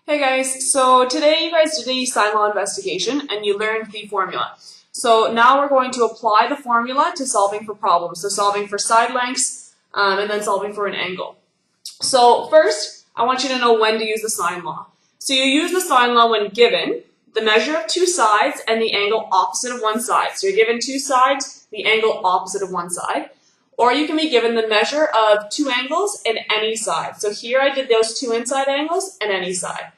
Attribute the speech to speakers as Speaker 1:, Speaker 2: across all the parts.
Speaker 1: Hey guys, so today you guys did a sine law investigation and you learned the formula. So now we're going to apply the formula to solving for problems. So solving for side lengths and then solving for an angle. So first, I want you to know when to use the sine law. So you use the sine law when given the measure of two sides and the angle opposite of one side. So you're given two sides, the angle opposite of one side. Or you can be given the measure of two angles in any side. So here I did those two inside angles and any side.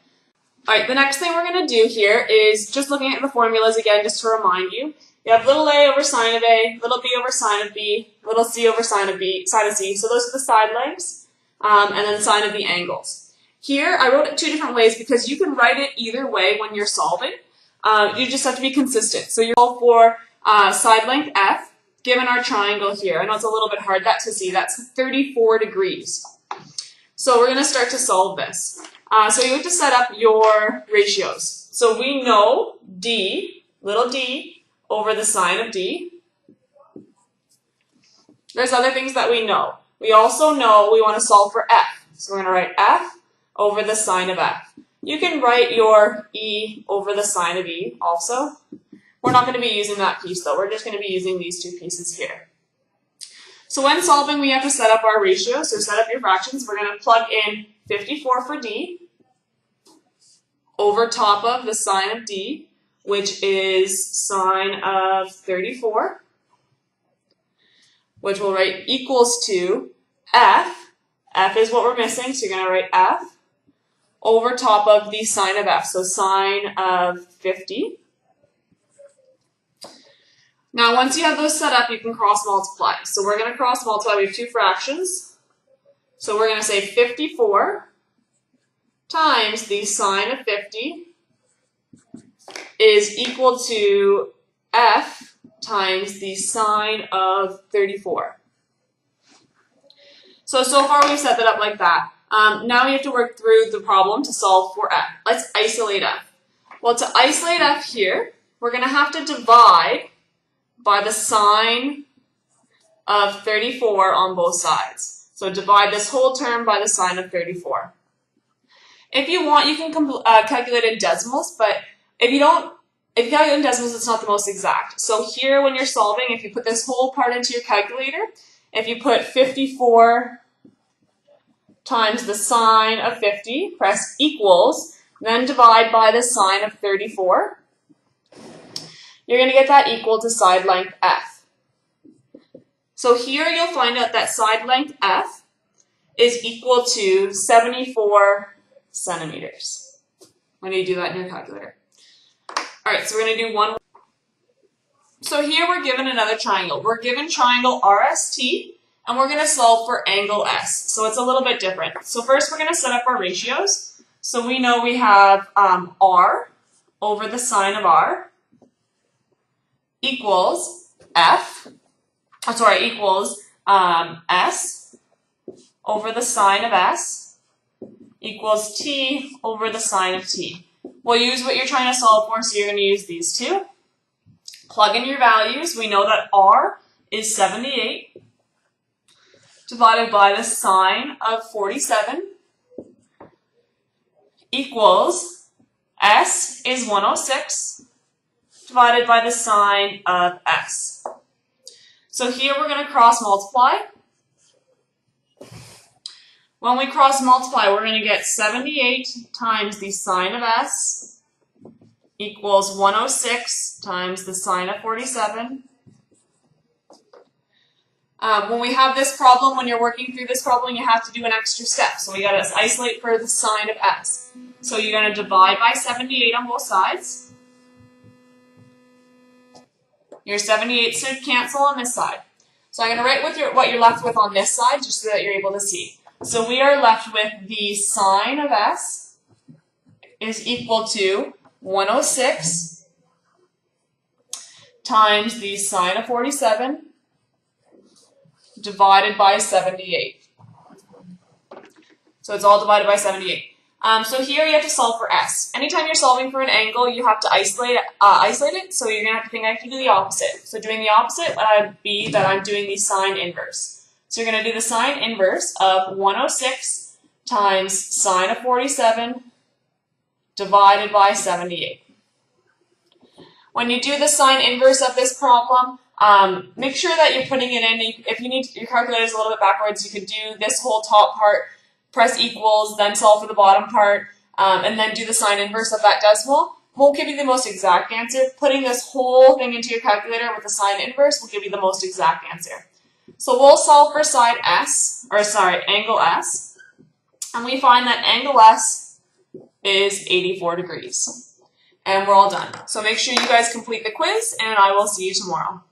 Speaker 1: Alright, the next thing we're going to do here is just looking at the formulas again just to remind you. You have little a over sine of A, little b over sine of B, little c over sine of C. So those are the side lengths, and then sine of the angles. Here I wrote it two different ways because you can write it either way when you're solving. You just have to be consistent. So you're all for side length f. Given our triangle here, I know it's a little bit hard to see, that's 34 degrees. So we're going to start to solve this. So you have to set up your ratios. So we know d, little d, over the sine of d. There's other things that we know. We also know we want to solve for f. So we're going to write f over the sine of f. You can write your e over the sine of e also. We're not going to be using that piece though. We're just going to be using these two pieces here. So when solving, we have to set up our ratios. So set up your fractions. We're going to plug in 54 for d over top of the sine of d, which is sine of 34, which we'll write equals to f. F is what we're missing, so you're going to write f over top of the sine of f, so sine of 50. Now, once you have those set up, you can cross multiply. So we're going to cross multiply. We have two fractions. So we're going to say 54 times the sine of 50 is equal to f times the sine of 34. So far we've set that up like that. Now we have to work through the problem to solve for f. Let's isolate f. Well, to isolate f here, we're going to have to divide by the sine of 34 on both sides. So divide this whole term by the sine of 34. If you want, you can calculate in decimals, but if you calculate in decimals, it's not the most exact. So here, when you're solving, if you put this whole part into your calculator, if you put 54 times the sine of 50, press equals, then divide by the sine of 34, you're going to get that equal to side length f. So here you'll find out that side length f is equal to 74 centimeters when you do that in your calculator. Alright, so we're going to do one. So here we're given another triangle. We're given triangle RST, and we're going to solve for angle S. So it's a little bit different. So first we're going to set up our ratios. So we know we have R over the sine of R equals equals S over the sine of S equals T over the sine of T. We'll use what you're trying to solve for, so you're going to use these two. Plug in your values. We know that R is 78 divided by the sine of 47 equals S is 106 divided by the sine of S. So here we're going to cross multiply. When we cross multiply, we're going to get 78 times the sine of S equals 106 times the sine of 47. When we have this problem, when you're working through this problem, you have to do an extra step. So we got to isolate for the sine of S. So you're going to divide by 78 on both sides. Your 78 should cancel on this side. So I'm going to write with what you're left with on this side, just so that you're able to see. So we are left with the sine of S is equal to 106 times the sine of 47 divided by 78. So it's all divided by 78. So here you have to solve for S. Anytime you're solving for an angle, you have to isolate it, so you're going to have to think I can do the opposite. So doing the opposite would be that I'm doing the sine inverse. So you're going to do the sine inverse of 106 times sine of 47 divided by 78. When you do the sine inverse of this problem, make sure that you're putting it in. If you need your calculator is a little bit backwards, you could do this whole top part, press equals, then solve for the bottom part, and then do the sine inverse of that decimal. Won't give you the most exact answer. Putting this whole thing into your calculator with the sine inverse will give you the most exact answer. So we'll solve for angle S, and we find that angle S is 84 degrees. And we're all done. So make sure you guys complete the quiz, and I will see you tomorrow.